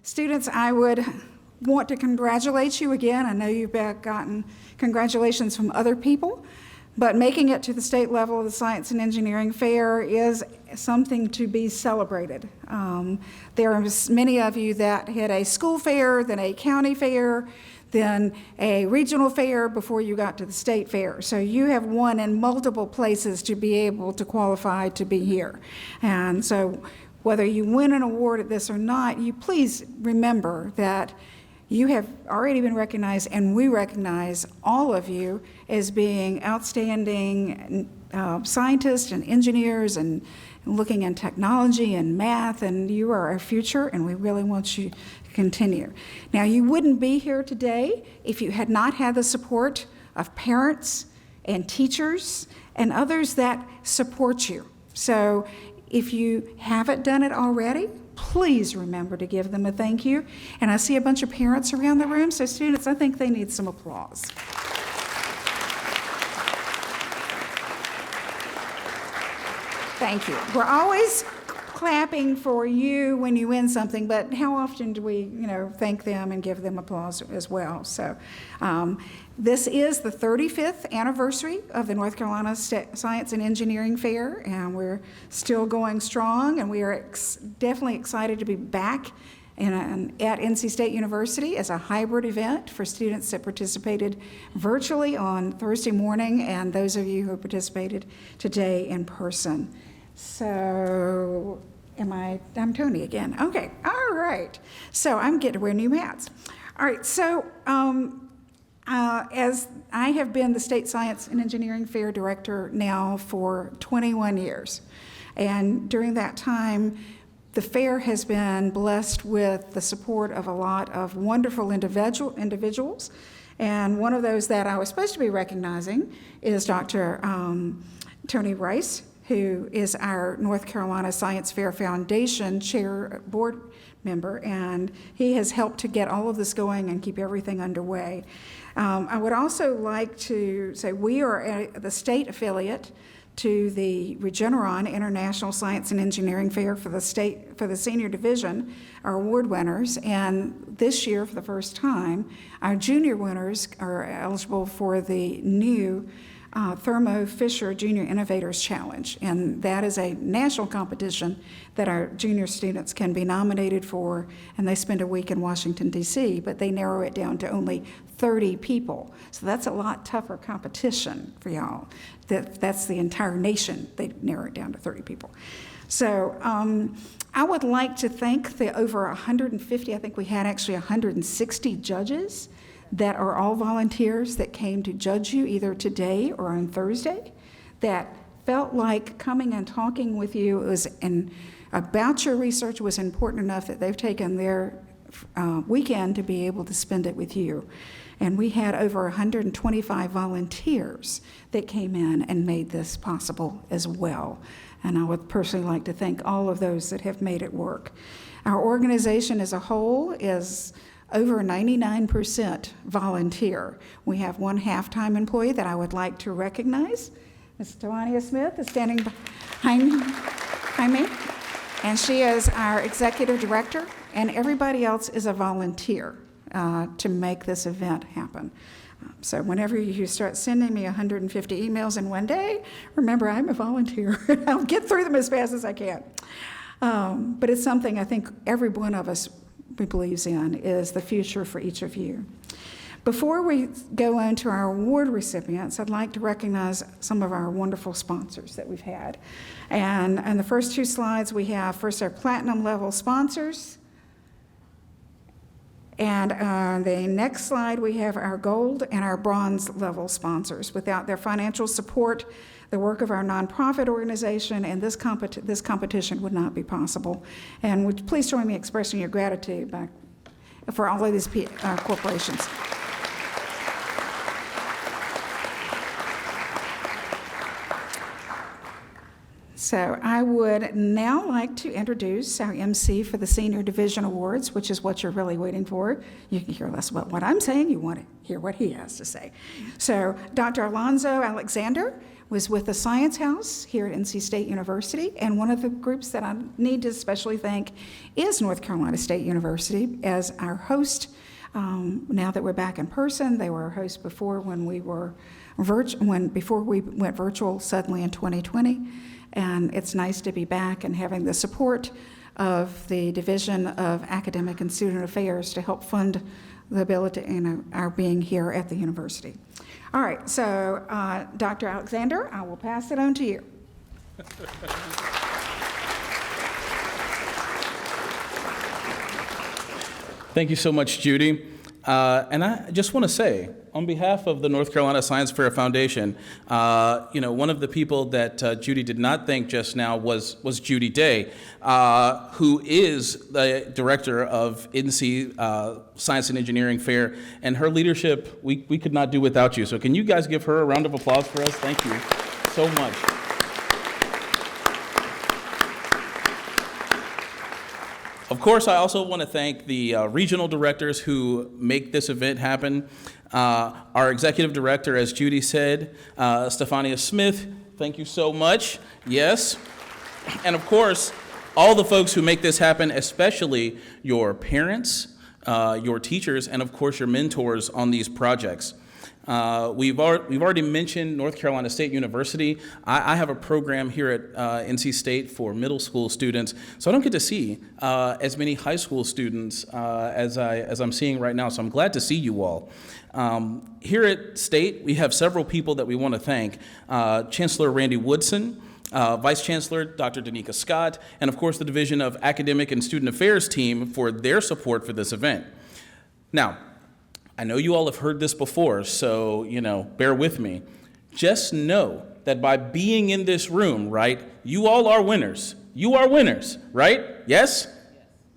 Students, I would want to congratulate you again. I know you've gotten congratulations from other people, but making it to the state level of the Science and Engineering Fair is something to be celebrated. There are many of you that had a school fair, then a county fair, then a regional fair before you got to the state fair. So you have won in multiple places to be able to qualify to be here. And so whether you win an award at this or not, you please remember that you have already been recognized, and we recognize all of you as being outstanding scientists and engineers and looking in technology and math, and you are our future, and we really want you to continue. Now, you wouldn't be here today if you had not had the support of parents and teachers and others that support you. So if you haven't done it already, please remember to give them a thank you. And I see a bunch of parents around the room, so students, I think they need some applause. Thank you. We're always clapping for you when you win something, but how often do we, thank them and give them applause as well? So this is the 35th anniversary of the North Carolina Science and Engineering Fair, and we're still going strong, and we are definitely excited to be back at NC State University as a hybrid event for students that participated virtually on Thursday morning and those of you who participated today in person. So, I'm Tony again. Okay, all right. So I'm getting to wear new hats. All right, so as I have been the State Science and Engineering Fair Director now for 21 years, and during that time, the fair has been blessed with the support of a lot of wonderful individuals, and one of those that I was supposed to be recognizing is Dr. Tony Rice, who is our North Carolina Science Fair Foundation Chair Board member, and he has helped to get all of this going and keep everything underway. I would also like to say we are the state affiliate to the Regeneron International Science and Engineering Fair for the senior division, our award winners, and this year for the first time, our junior winners are eligible for the new Thermo Fisher Junior Innovators Challenge, and that is a national competition that our junior students can be nominated for, and they spend a week in Washington, D.C., but they narrow it down to only 30 people. So that's a lot tougher competition for y'all. That's the entire nation. They narrow it down to 30 people. So I would like to thank the over 150, I think we had actually 160 judges that are all volunteers that came to judge you either today or on Thursday, that felt like coming and talking with you about your research was important enough that they've taken their weekend to be able to spend it with you. And we had over 125 volunteers that came in and made this possible as well. And I would personally like to thank all of those that have made it work. Our organization as a whole is over 99% volunteer. We have one half-time employee that I would like to recognize. Ms. Tawania Smith is standing behind me, and she is our executive director, and everybody else is a volunteer to make this event happen. So whenever you start sending me 150 emails in one day, remember I'm a volunteer. I'll get through them as fast as I can. But it's something I think every one of us believes in is the future for each of you. Before we go on to our award recipients, I'd like to recognize some of our wonderful sponsors that we've had. And on the first two slides, we have first our platinum level sponsors. And on the next slide, we have our gold and our bronze level sponsors. Without their financial support, the work of our nonprofit organization and this competition would not be possible. And would you please join me in expressing your gratitude for all of these corporations. So I would now like to introduce our MC for the Senior Division Awards, which is what you're really waiting for. You can hear less about what I'm saying. You want to hear what he has to say. So Dr. Alonzo Alexander was with the Science House here at NC State University, and one of the groups that I need to especially thank is North Carolina State University as our host. Now that we're back in person, they were our host before when we were before we went virtual suddenly in 2020, and it's nice to be back and having the support of the Division of Academic and Student Affairs to help fund the ability and our being here at the university. All right, so Dr. Alexander, I will pass it on to you. Thank you so much, Judy. And I just want to say, on behalf of the North Carolina Science Fair Foundation, one of the people that Judy did not thank just now was Judy Day, who is the director of NC Science and Engineering Fair, and her leadership, we could not do without you. So can you guys give her a round of applause for us? Thank you so much. Of course, I also want to thank the regional directors who make this event happen. Our executive director, as Judy said, Stefania Smith, thank you so much. Yes. And of course, all the folks who make this happen, especially your parents, your teachers, and of course your mentors on these projects. We've already mentioned North Carolina State University. I have a program here at NC State for middle school students, so I don't get to see as many high school students as I'm seeing right now, so I'm glad to see you all. Here at State, we have several people that we want to thank. Chancellor Randy Woodson, Vice Chancellor Dr. Danica Scott, and of course the Division of Academic and Student Affairs team for their support for this event. Now, I know you all have heard this before, so, bear with me. Just know that by being in this room, right, you all are winners. You are winners, right? Yes?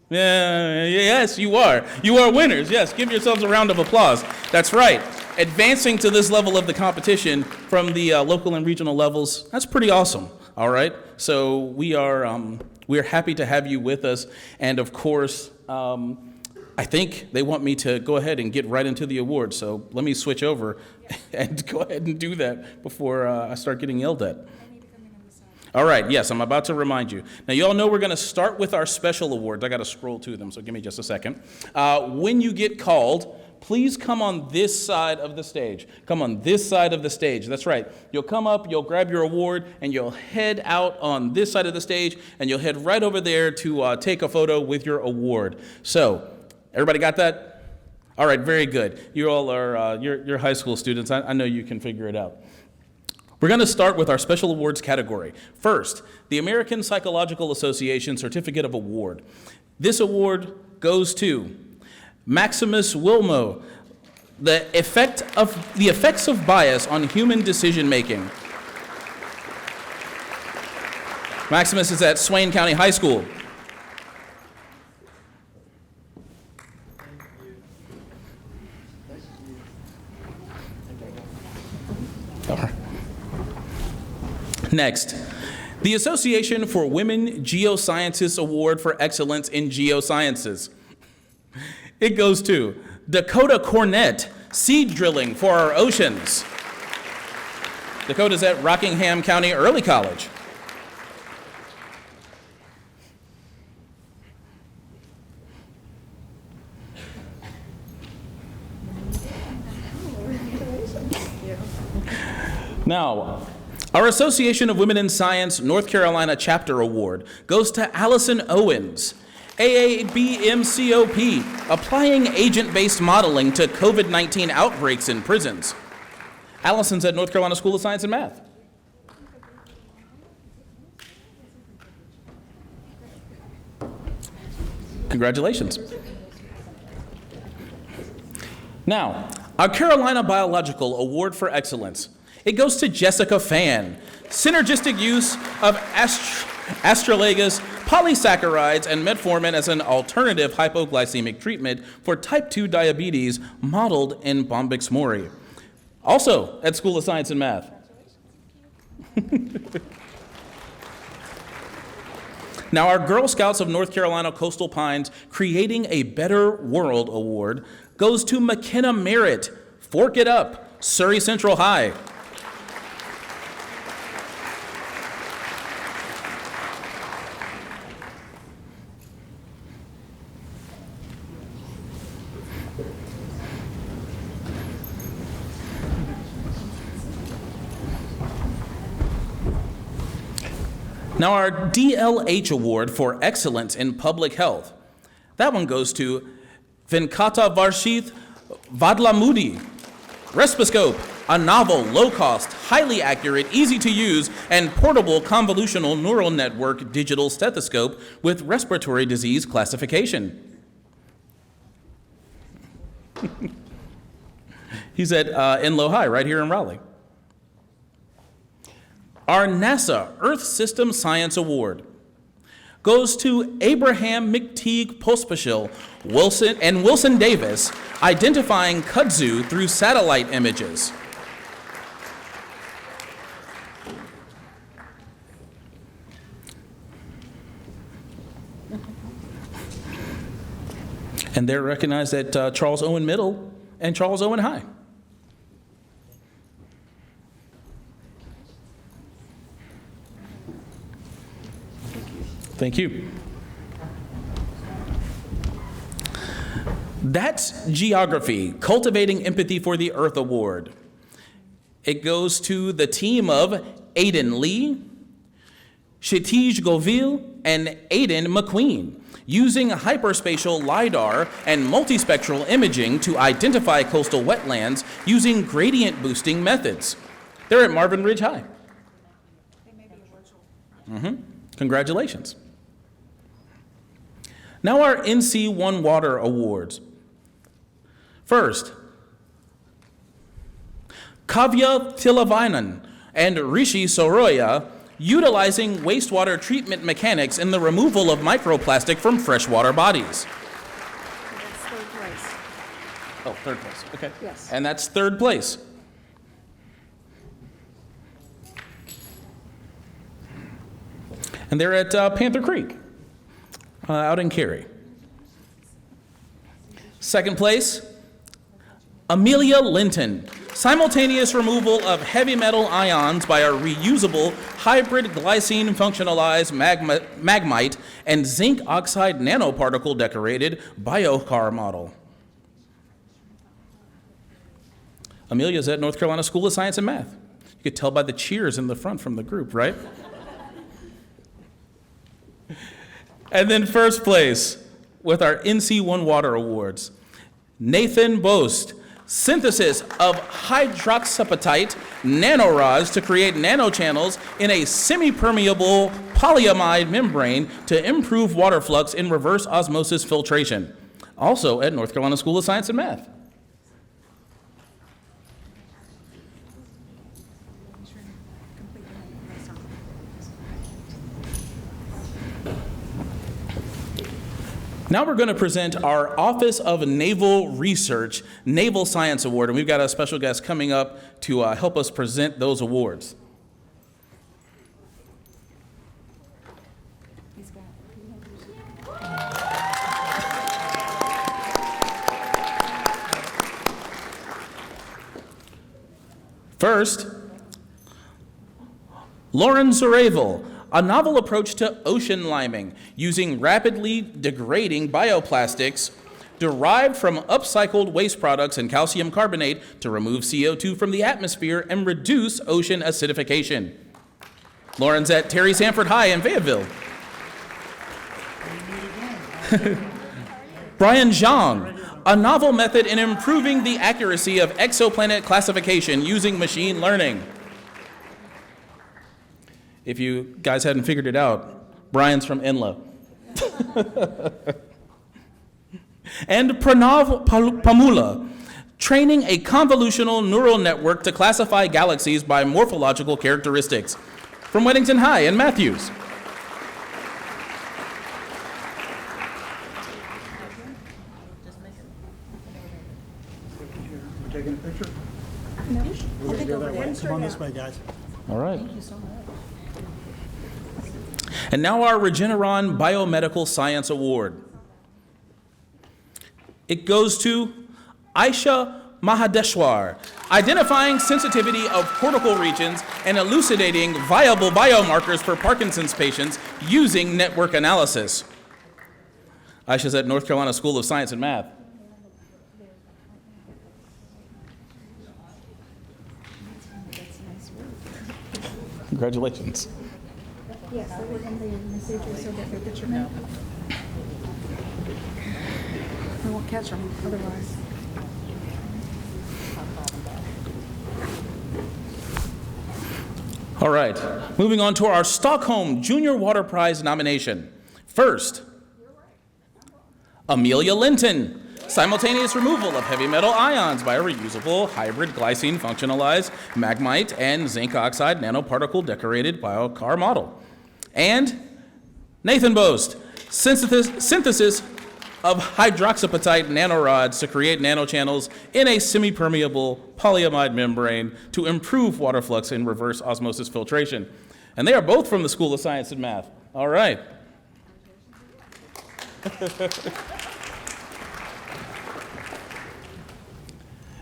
Yes, you are. You are winners. Yes, give yourselves a round of applause. That's right. Advancing to this level of the competition from the local and regional levels, that's pretty awesome, all right? So we're happy to have you with us, and of course, I think they want me to go ahead and get right into the awards, so let me switch over and go ahead and do that before I start getting yelled at. All right, yes, I'm about to remind you. Now, you all know we're going to start with our special awards. I got to scroll to them, so give me just a second. When you get called, please come on this side of the stage. Come on this side of the stage. That's right. You'll come up, you'll grab your award, and you'll head out on this side of the stage, and you'll head right over there to take a photo with your award. So, everybody got that? All right, very good. You all are, you're high school students. I know you can figure it out. We're going to start with our special awards category. First, the American Psychological Association Certificate of Award. This award goes to Maximus Wilmo, the effects of bias on human decision making. Maximus is at Swain County High School. Next, the Association for Women Geoscientists Award for Excellence in Geosciences. It goes to Dakota Cornett, seed drilling for our oceans. Dakota's at Rockingham County Early College. Now, our Association of Women in Science North Carolina Chapter Award goes to Allison Owens, AABMCOP, applying agent-based modeling to COVID-19 outbreaks in prisons. Allison's at North Carolina School of Science and Math. Congratulations. Now, our Carolina Biological Award for Excellence. It goes to Jessica Fan. Synergistic use of astragalus, polysaccharides, and metformin as an alternative hypoglycemic treatment for type 2 diabetes modeled in Bombyx Mori. Also at School of Science and Math. Now, our Girl Scouts of North Carolina Coastal Pines Creating a Better World Award goes to McKenna Merritt, Fork It Up, Surrey Central High. Now, our DLH Award for Excellence in Public Health, that one goes to Venkata Varshith Vadlamudi. Respiscope, a novel, low-cost, highly accurate, easy-to-use, and portable convolutional neural network digital stethoscope with respiratory disease classification. He's at Enloe High, right here in Raleigh. Our NASA Earth System Science Award goes to Abraham McTeague Pospisil Wilson Davis, identifying kudzu through satellite images. And they're recognized at Charles Owen Middle and Charles Owen High. Thank you. That's Geography, Cultivating Empathy for the Earth Award. It goes to the team of Aiden Lee, Kshitij Govil, and Aiden McQueen, using hyperspatial LiDAR and multispectral imaging to identify coastal wetlands using gradient boosting methods. They're at Marvin Ridge High. Congratulations. Now our NC1 Water Awards. First, Kavya Tilavainen and Rishi Soroya, utilizing wastewater treatment mechanics in the removal of microplastic from freshwater bodies. That's third place. Oh, third place, okay. Yes. And that's third place. And they're at Panther Creek, out in Cary. Second place, Amelia Linton. Simultaneous removal of heavy metal ions by a reusable hybrid glycine functionalized magmite and zinc oxide nanoparticle decorated biocar model. Amelia's at North Carolina School of Science and Math. You could tell by the cheers in the front from the group, right? And then first place with our NC1 Water Awards, Nathan Boast. Synthesis of hydroxyapatite nanorods to create nanochannels in a semi-permeable polyamide membrane to improve water flux in reverse osmosis filtration. Also at North Carolina School of Science and Math. Now we're going to present our Office of Naval Research Naval Science Award, and we've got a special guest coming up to help us present those awards. First, Lauren Zuravel. A novel approach to ocean liming using rapidly degrading bioplastics derived from upcycled waste products and calcium carbonate to remove CO2 from the atmosphere and reduce ocean acidification. Lauren's at Terry Sanford High in Fayetteville. Brian Zhang, a novel method in improving the accuracy of exoplanet classification using machine learning. If you guys hadn't figured it out, Brian's from Enloe. And Pranav Pamula, training a convolutional neural network to classify galaxies by morphological characteristics, from Weddington High in Matthews. We're taking a picture? No. We're gonna go that way. Come on this way, guys. All right. And now our Regeneron Biomedical Science Award. It goes to Aisha Mahadeshwar, identifying sensitivity of cortical regions and elucidating viable biomarkers for Parkinson's patients using network analysis. Aisha's at North Carolina School of Science and Math. Congratulations. Yes, they were in the procedure so that their picture made. We won't catch them otherwise. All right, moving on to our Stockholm Junior Water Prize nomination. First, Amelia Linton, simultaneous removal of heavy metal ions by a reusable hybrid glycine functionalized magmite and zinc oxide nanoparticle decorated biocar model. And Nathan Boast, synthesis of hydroxyapatite nanorods to create nanochannels in a semi-permeable polyamide membrane to improve water flux and reverse osmosis filtration. And they are both from the School of Science and Math. All right.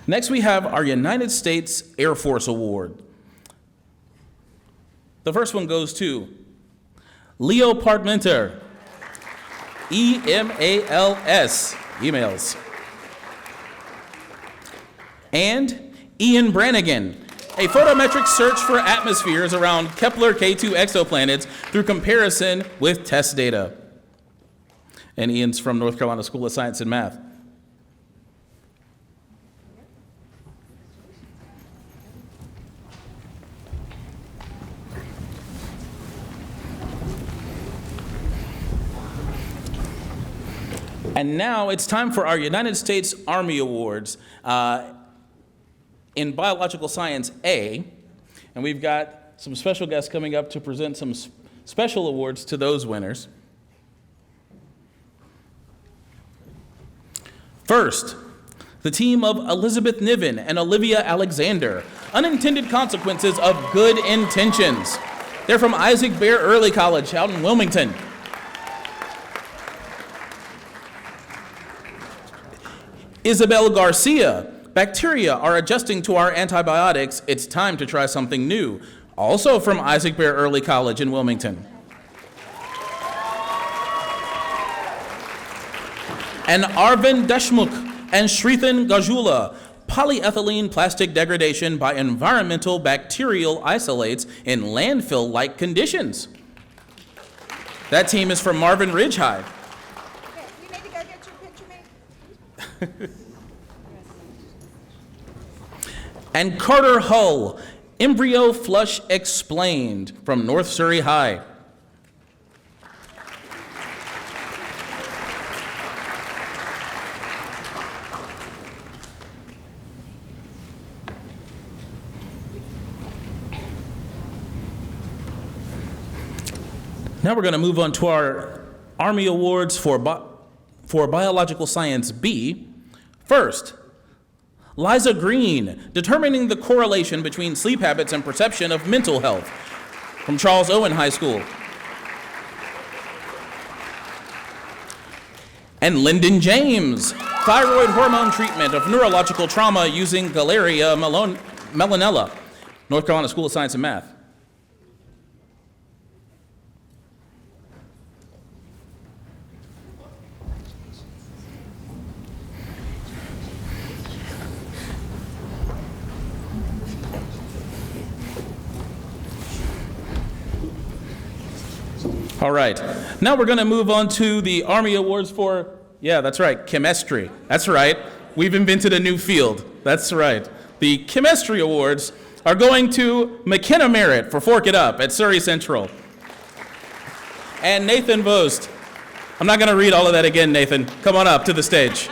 Next, we have our United States Air Force Award. The first one goes to Leo Parmenter, EMALS, emails. And Ian Brannigan, a photometric search for atmospheres around Kepler K2 exoplanets through comparison with test data. And Ian's from North Carolina School of Science and Math. And now it's time for our United States Army Awards in Biological Science A. And we've got some special guests coming up to present some special awards to those winners. First, the team of Elizabeth Niven and Olivia Alexander, Unintended Consequences of Good Intentions. They're from Isaac Bear Early College out in Wilmington. Isabel Garcia, Bacteria are adjusting to our antibiotics. It's time to try something new. Also from Isaac Bear Early College in Wilmington. And Arvind Deshmukh and Shrithan Gajula, polyethylene plastic degradation by environmental bacterial isolates in landfill-like conditions. That team is from Marvin Ridge High. Okay, you need to go get your picture made. And Carter Hull, Embryo Flush Explained from North Surrey High. Now we're going to move on to our Army Awards for Biological Science B. First, Liza Green, Determining the Correlation Between Sleep Habits and Perception of Mental Health from Charles Owen High School. And Lyndon James, Thyroid Hormone Treatment of Neurological Trauma Using Galeria melanella, North Carolina School of Science and Math. All right, now we're going to move on to the Army Awards for, yeah, that's right, chemistry. That's right, we've invented a new field. That's right. The chemistry awards are going to McKenna Merritt for Fork It Up at Surrey Central. And Nathan Boast. I'm not going to read all of that again, Nathan. Come on up to the stage.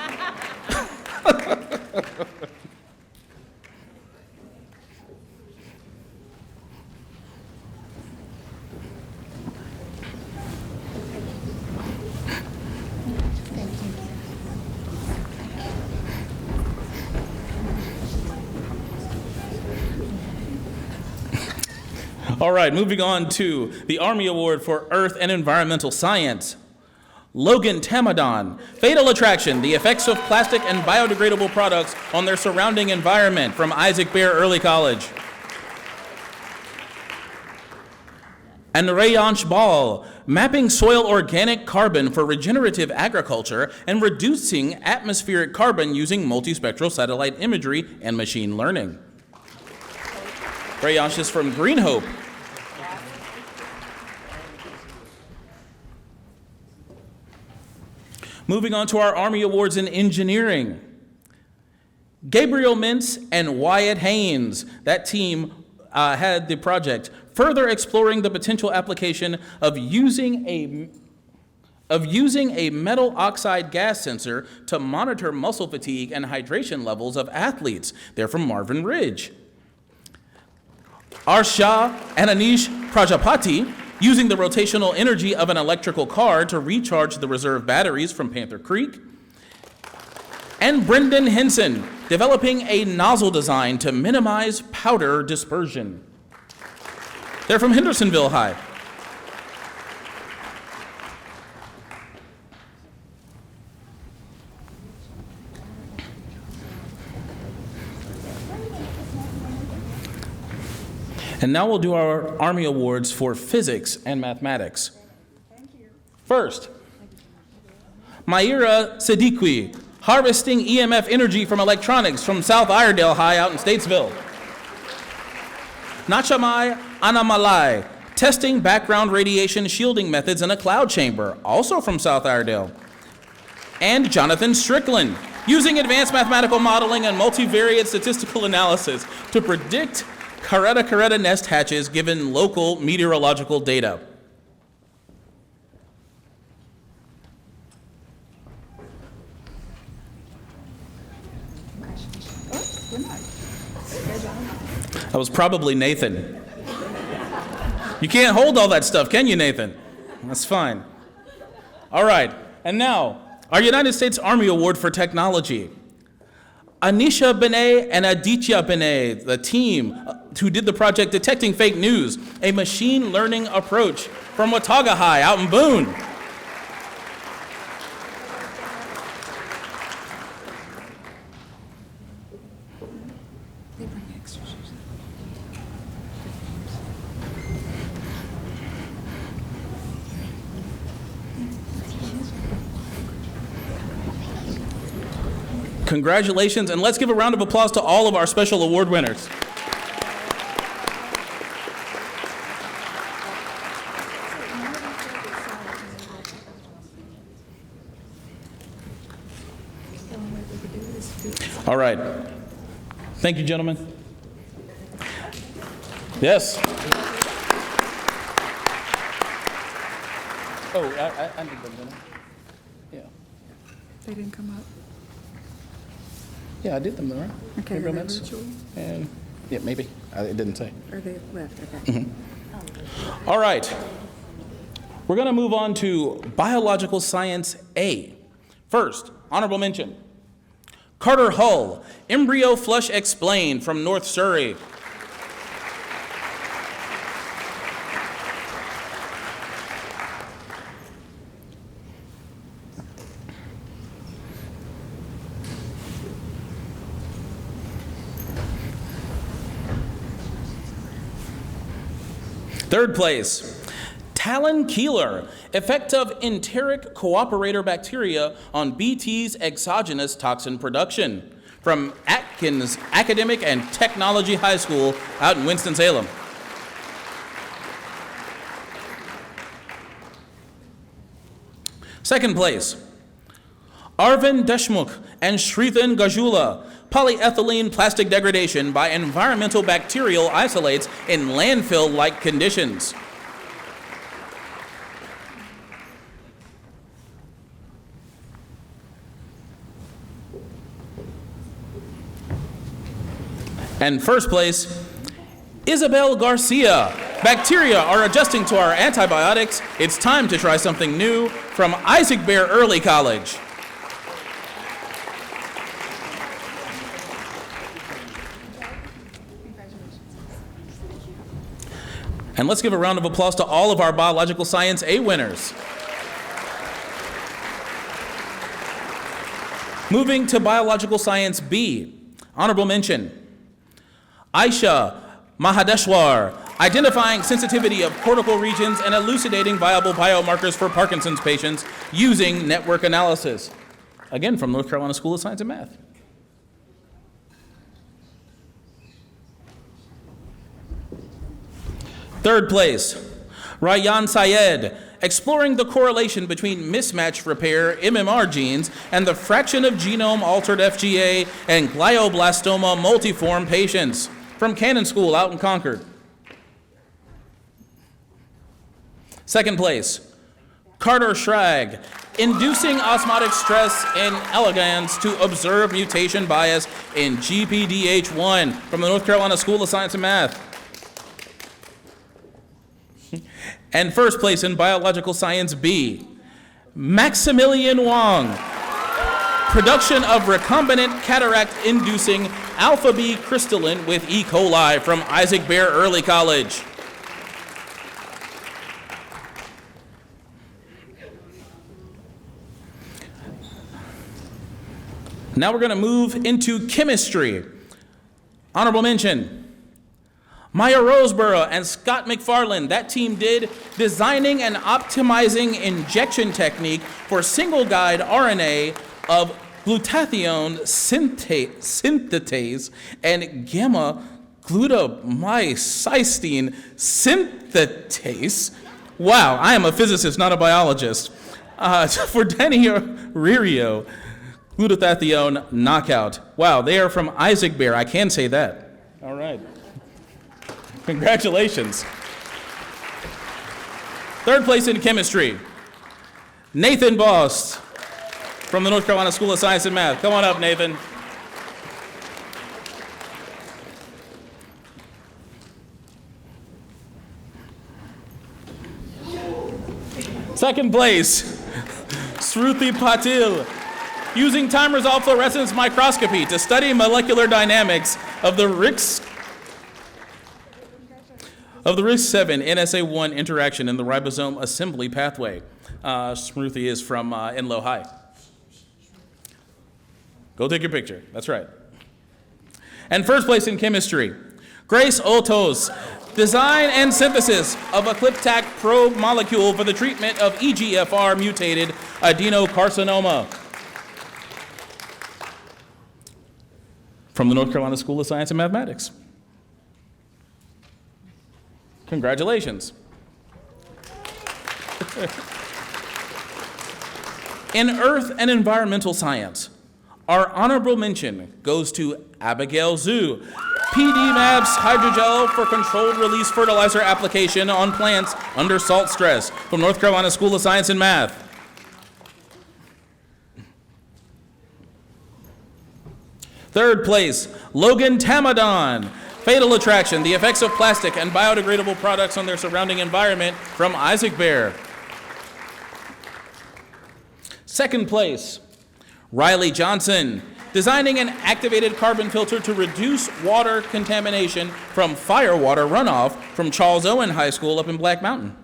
All right, moving on to the Army Award for Earth and Environmental Science. Logan Tamadon, Fatal Attraction, the Effects of Plastic and Biodegradable Products on Their Surrounding Environment from Isaac Bear Early College. And Rayansh Ball, Mapping Soil Organic Carbon for Regenerative Agriculture and Reducing Atmospheric Carbon Using Multispectral Satellite Imagery and Machine Learning. Rayansh is from Green Hope. Moving on to our Army Awards in Engineering. Gabriel Mintz and Wyatt Haynes, that team had the project, further exploring the potential application of using a metal oxide gas sensor to monitor muscle fatigue and hydration levels of athletes. They're from Marvin Ridge. Arsha and Anish Prajapati, using the rotational energy of an electrical car to recharge the reserve batteries from Panther Creek. And Brendan Henson, developing a nozzle design to minimize powder dispersion. They're from Hendersonville High. And now we'll do our Army Awards for physics and mathematics. First, Maira Siddiqui, harvesting EMF energy from electronics from South Iredale High out in Statesville. Nachamai Anamalai, testing background radiation shielding methods in a cloud chamber, also from South Iredale. And Jonathan Strickland, using advanced mathematical modeling and multivariate statistical analysis to predict caretta nest hatches given local meteorological data. That was probably Nathan. You can't hold all that stuff, can you, Nathan? That's fine. All right, and now, our United States Army Award for Technology. Anisha Benet and Aditya Benet, the team who did the project Detecting Fake News, a machine learning approach from Watauga High out in Boone. They bring extra shoes. Congratulations, and let's give a round of applause to all of our special award winners. All right. Thank you, gentlemen. Yes. Oh, I did them, didn't I? Yeah. They didn't come up. Yeah, I did them, right? Okay, Gabriel are they Mintz? virtual? And, yeah, maybe. It didn't say. Or they left, okay. All right. We're going to move on to Biological Science A. First, honorable mention. Carter Hull, Embryo Flush Explained from North Surrey. Third place, Talon Keeler, effect of enteric cooperator bacteria on BT's exogenous toxin production, from Atkins Academic and Technology High School out in Winston-Salem. Second place, Arvind Deshmukh and Shrithan Gajula, polyethylene plastic degradation by environmental bacterial isolates in landfill-like conditions. And first place, Isabel Garcia. Bacteria are adjusting to our antibiotics. It's time to try something new, from Isaac Bear Early College. And let's give a round of applause to all of our Biological Science A winners. Moving to Biological Science B, honorable mention. Aisha Mahadeshwar, identifying sensitivity of cortical regions and elucidating viable biomarkers for Parkinson's patients using network analysis. Again, from North Carolina School of Science and Math. Third place, Rayyan Syed, exploring the correlation between mismatch repair MMR genes and the fraction of genome-altered FGA and glioblastoma multiforme patients from Cannon School out in Concord. Second place, Carter Schrag, inducing osmotic stress in elegans to observe mutation bias in GPDH1 from the North Carolina School of Science and Math. And first place in biological science B, Maximilian Wang, production of recombinant cataract-inducing alpha B crystalline with E. coli from Isaac Bear Early College. Now we're going to move into chemistry. Honorable mention, Maya Roseborough and Scott McFarland, that team did designing and optimizing injection technique for single-guide RNA of glutathione synthetase and gamma glutamycystine synthetase. Wow, I am a physicist, not a biologist. For Denny-Ririo, glutathione knockout. Wow, they are from Isaac Bear. I can say that. All right. Congratulations. Third place in chemistry, Nathan Bost from the North Carolina School of Science and Math. Come on up, Nathan. Second place, Shruti Patil, using time-resolved fluorescence microscopy to study molecular dynamics of the RISC-7 NSA1 interaction in the ribosome assembly pathway. Smruthi is from Enloe High. Go take your picture. That's right. And first place in chemistry, Grace Otos, design and synthesis of a ClipTac probe molecule for the treatment of EGFR mutated adenocarcinoma. From the North Carolina School of Science and Mathematics. Congratulations. In earth and environmental science, our honorable mention goes to Abigail Zhu, PD MABS hydrogel for controlled release fertilizer application on plants under salt stress from North Carolina School of Science and Math. Third place, Logan Tamadon, Fatal Attraction, the effects of plastic and biodegradable products on their surrounding environment from Isaac Bear. Second place, Riley Johnson, designing an activated carbon filter to reduce water contamination from firewater runoff from Charles Owen High School up in Black Mountain.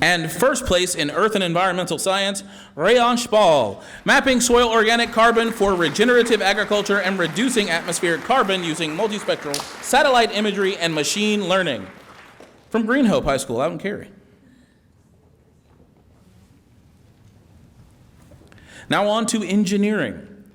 And first place in earth and environmental science, Rayon Spall, mapping soil organic carbon for regenerative agriculture and reducing atmospheric carbon using multispectral satellite imagery and machine learning from Green Hope High School out in Cary. Now on to engineering.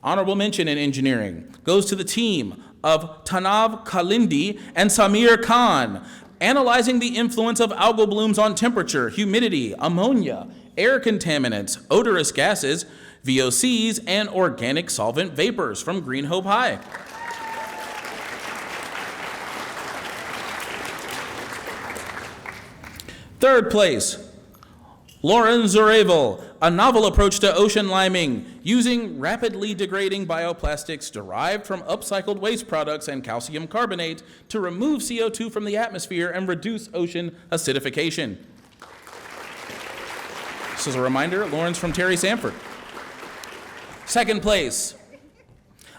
Honorable mention in engineering goes to the team of Tanav Kalindi and Samir Khan, analyzing the influence of algal blooms on temperature, humidity, ammonia, air contaminants, odorous gases, VOCs, and organic solvent vapors from Green Hope High. Third place, Lauren Zurevel, a novel approach to ocean liming, using rapidly degrading bioplastics derived from upcycled waste products and calcium carbonate to remove CO2 from the atmosphere and reduce ocean acidification. This is a reminder, Lauren's from Terry Sanford. Second place,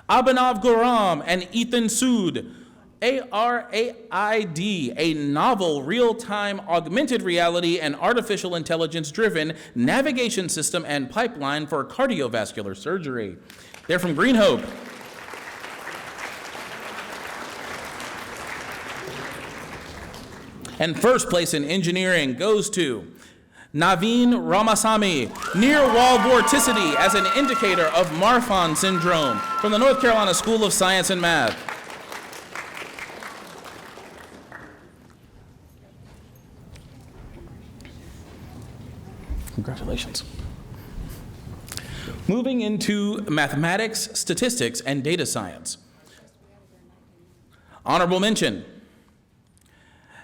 Abhinav Guram and Ethan Sood, ARAID, a novel real-time augmented reality and artificial intelligence-driven navigation system and pipeline for cardiovascular surgery. They're from Green Hope. And first place in engineering goes to Naveen Ramasamy, near-wall vorticity as an indicator of Marfan syndrome from the North Carolina School of Science and Math. Congratulations. Moving into mathematics, statistics, and data science. Honorable mention,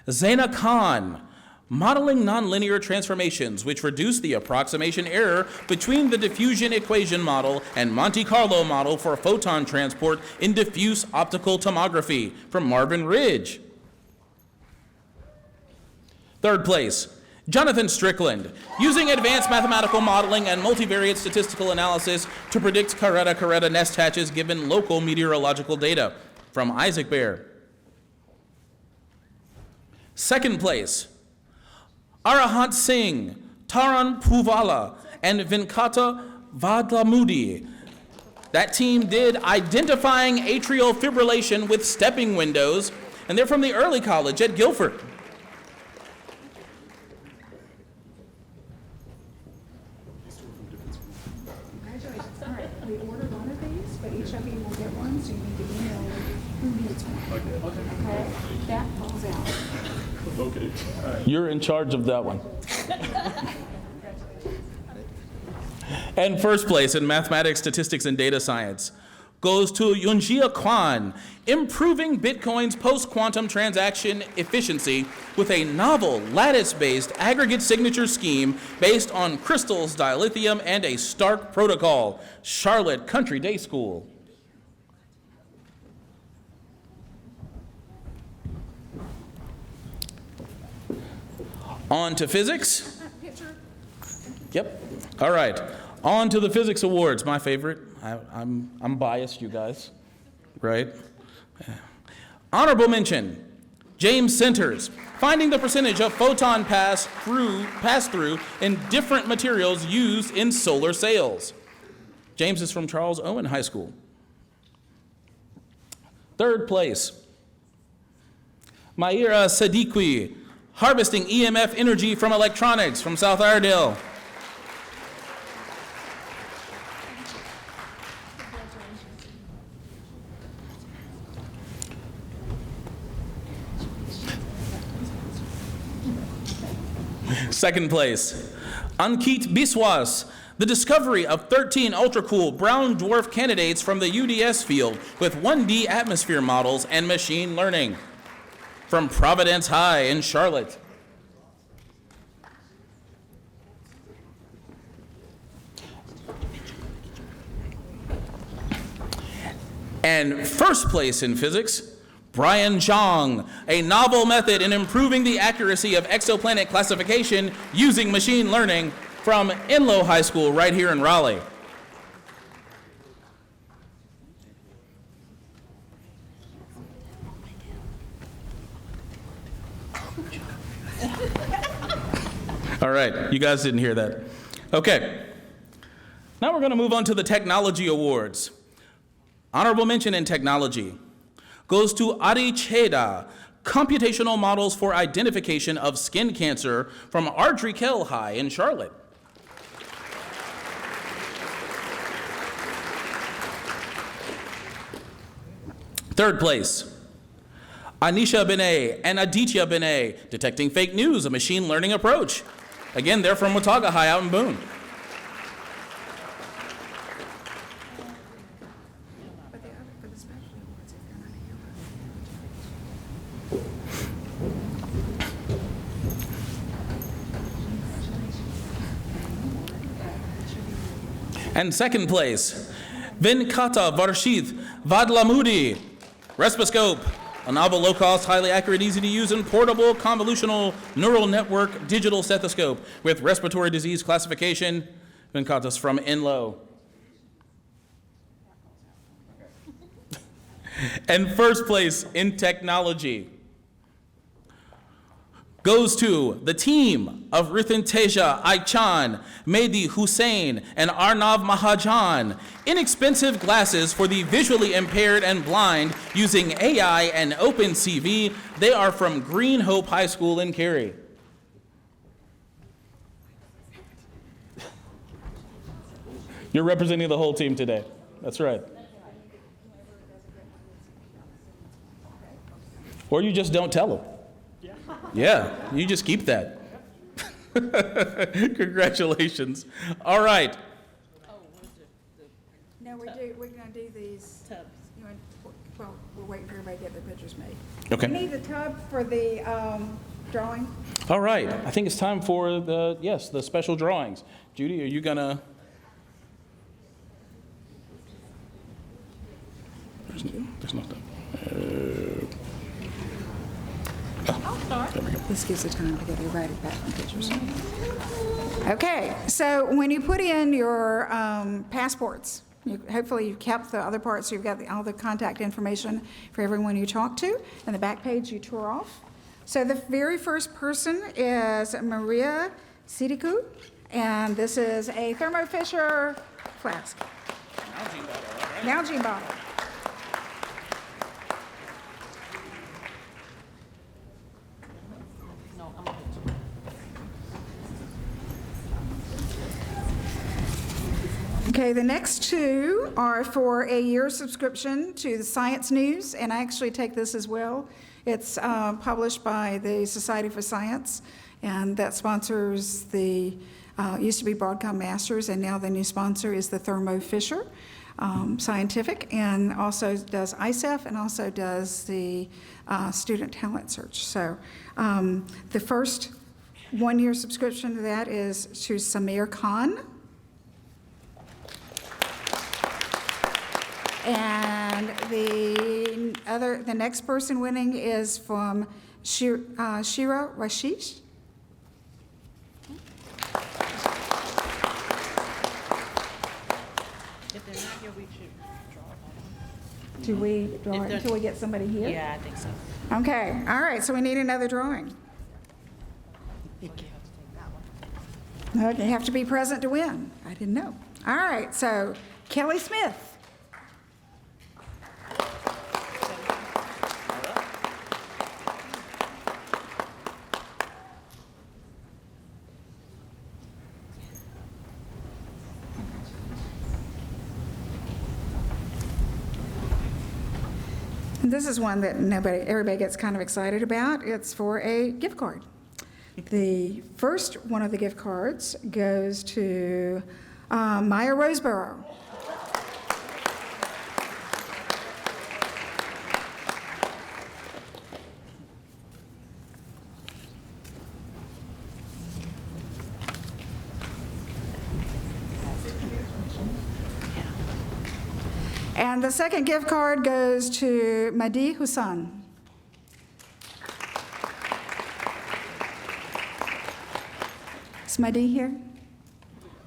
Zaina Khan, modeling nonlinear transformations which reduce the approximation error between the diffusion equation model and Monte Carlo model for photon transport in diffuse optical tomography from Marvin Ridge. Third place, Jonathan Strickland, using advanced mathematical modeling and multivariate statistical analysis to predict caretta nest hatches given local meteorological data from Isaac Bear. Second place, Arahant Singh, Taran Puvala, and Venkata Vadlamudi. That team did identifying atrial fibrillation with stepping windows, and they're from the Early College at Guilford. Congratulations. All right, we ordered one of these, but each of you will get one, so you need to email who needs one. Okay. That falls out. You're in charge of that one. And first place in mathematics, statistics, and data science goes to Yunjia Kwan, improving Bitcoin's post-quantum transaction efficiency with a novel lattice-based aggregate signature scheme based on crystals, dilithium, and a Stark protocol, Charlotte Country Day School. On to physics. Yep. All right. On to the physics awards. My favorite. I'm biased, you guys. Right? Honorable mention. James Centers, finding the percentage of photon pass through in different materials used in solar sails. James is from Charles Owen High School. Third place. Maira Sadiqui, harvesting EMF energy from electronics from South Iredale. Second place, Ankit Biswas, the discovery of 13 ultra-cool brown dwarf candidates from the UDS field with 1D atmosphere models and machine learning from Providence High in Charlotte. And first place in physics, Brian Zhang, a novel method in improving the accuracy of exoplanet classification using machine learning from Enloe High School right here in Raleigh. All right, you guys didn't hear that. Okay, now we're gonna move on to the technology awards. Honorable mention in technology goes to Adi Cheda, computational models for identification of skin cancer from Ardrey Kell High in Charlotte. Third place, Anisha Binay and Aditya Binay, detecting fake news, a machine learning approach. Again, they're from Watauga High out in Boone. And second place, Venkata Varshith Vadlamudi, Respiroscope, a novel, low-cost, highly accurate, easy-to-use, and portable convolutional neural network digital stethoscope with respiratory disease classification. Venkata's from Enloe. And first place in technology goes to the team of Rithinteja Aichan, Mehdi Hussein, and Arnav Mahajan. Inexpensive glasses for the visually impaired and blind using AI and OpenCV. They are from Green Hope High School in Cary. You're representing the whole team today. That's right. Or you just don't tell them. Yeah, you just keep that. Congratulations. All right. No, we're gonna do these. Tubs. Well, we're waiting for everybody to get their pictures made. Okay. You need the tub for the drawing? All right. I think it's time for the special drawings. Judy, are you gonna? There's nothing. This gives the time to get everybody back in pictures. Okay, so when you put in your passports, hopefully you've kept the other parts, so you've got all the contact information for everyone you talk to, and the back page you tore off. So the very first person is Maria Sidiku, and this is a Thermo Fisher flask. Nalgene bottle. Okay, the next two are for a year subscription to the Science News, and I actually take this as well. It's published by the Society for Science, and that sponsors the, used to be Broadcom Masters, and now the new sponsor is the Thermo Fisher Scientific, and also does ISEF, and also does the Student Talent Search. So the first one-year subscription to that is to Samir Khan. And the next person winning is from Shira Rashish. If they're not here, we should draw them. Do we draw it until we get somebody here? Yeah, I think so. Okay, all right, so we need another drawing. No, you have to be present to win. I didn't know. All right, so Kelly Smith. This is one that everybody gets kind of excited about. It's for a gift card. The first one of the gift cards goes to Maya Roseborough. And the second gift card goes to Madi Hussan. Is Madi here?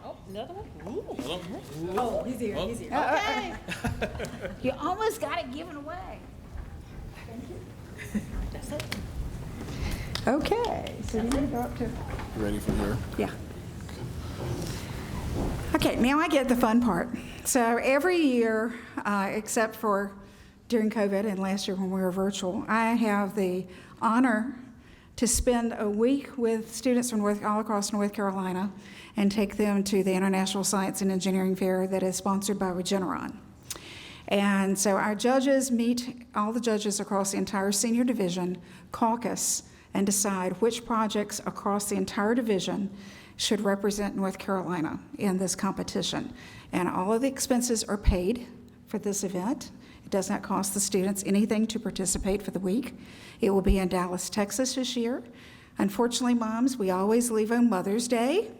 Oh, another one? Oh, he's here, he's here. Okay. You almost got it given away. That's it. Okay, so you need to go up to, Ready for her? yeah. Okay, now I get the fun part. So every year, except for during COVID and last year when we were virtual, I have the honor to spend a week with students from all across North Carolina and take them to the International Science and Engineering Fair that is sponsored by Regeneron. And so our judges meet, all the judges across the entire senior division, caucus, and decide which projects across the entire division should represent North Carolina in this competition. And all of the expenses are paid for this event. It does not cost the students anything to participate for the week. It will be in Dallas, Texas this year. Unfortunately, moms, we always leave on Mother's Day,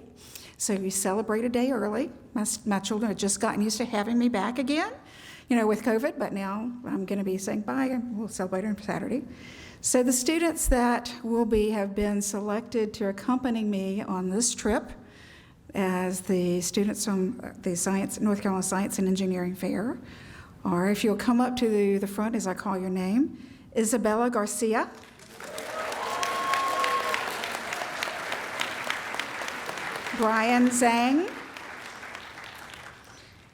so we celebrate a day early. My children have just gotten used to having me back again, with COVID, but now I'm going to be saying bye, and we'll celebrate on Saturday. So the students that have been selected to accompany me on this trip as the students from the North Carolina Science and Engineering Fair are, if you'll come up to the front as I call your name, Isabella Garcia. Brian Zhang.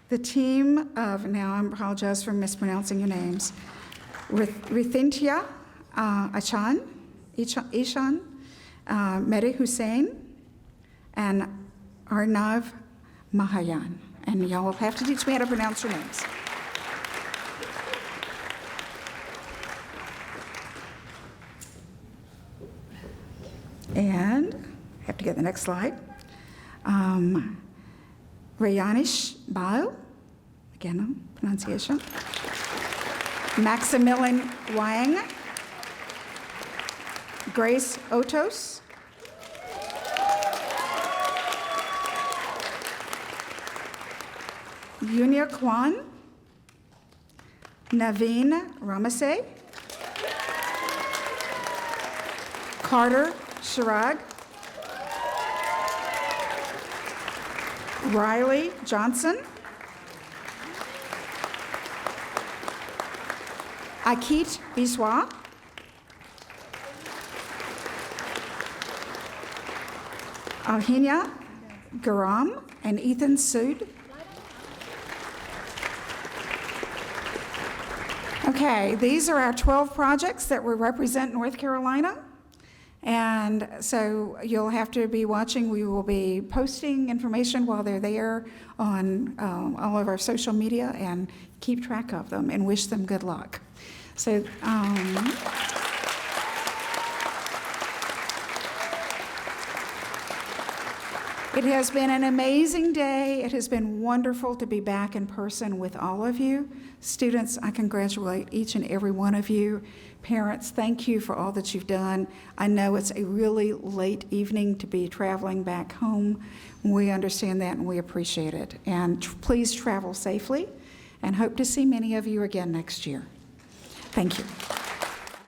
The team of, now I apologize for mispronouncing your names, Rithintia Ishan, Mehdi Hussein, and Arnav Mahayan. And y'all will have to teach me how to pronounce your names. And I have to get the next slide. Rayanish Bao, again, no pronunciation. Maximilian Wang. Grace Otos. Yunya Kwan. Naveen Ramase. Carter Shirag. Riley Johnson. Akit Biswa. Alhinia Garam and Ethan Sood. Okay, these are our 12 projects that will represent North Carolina. And so you'll have to be watching. We will be posting information while they're there on all of our social media, and keep track of them and wish them good luck. So it has been an amazing day. It has been wonderful to be back in person with all of you. Students, I congratulate each and every one of you. Parents, thank you for all that you've done. I know it's a really late evening to be traveling back home. We understand that and we appreciate it. And please travel safely, and hope to see many of you again next year. Thank you.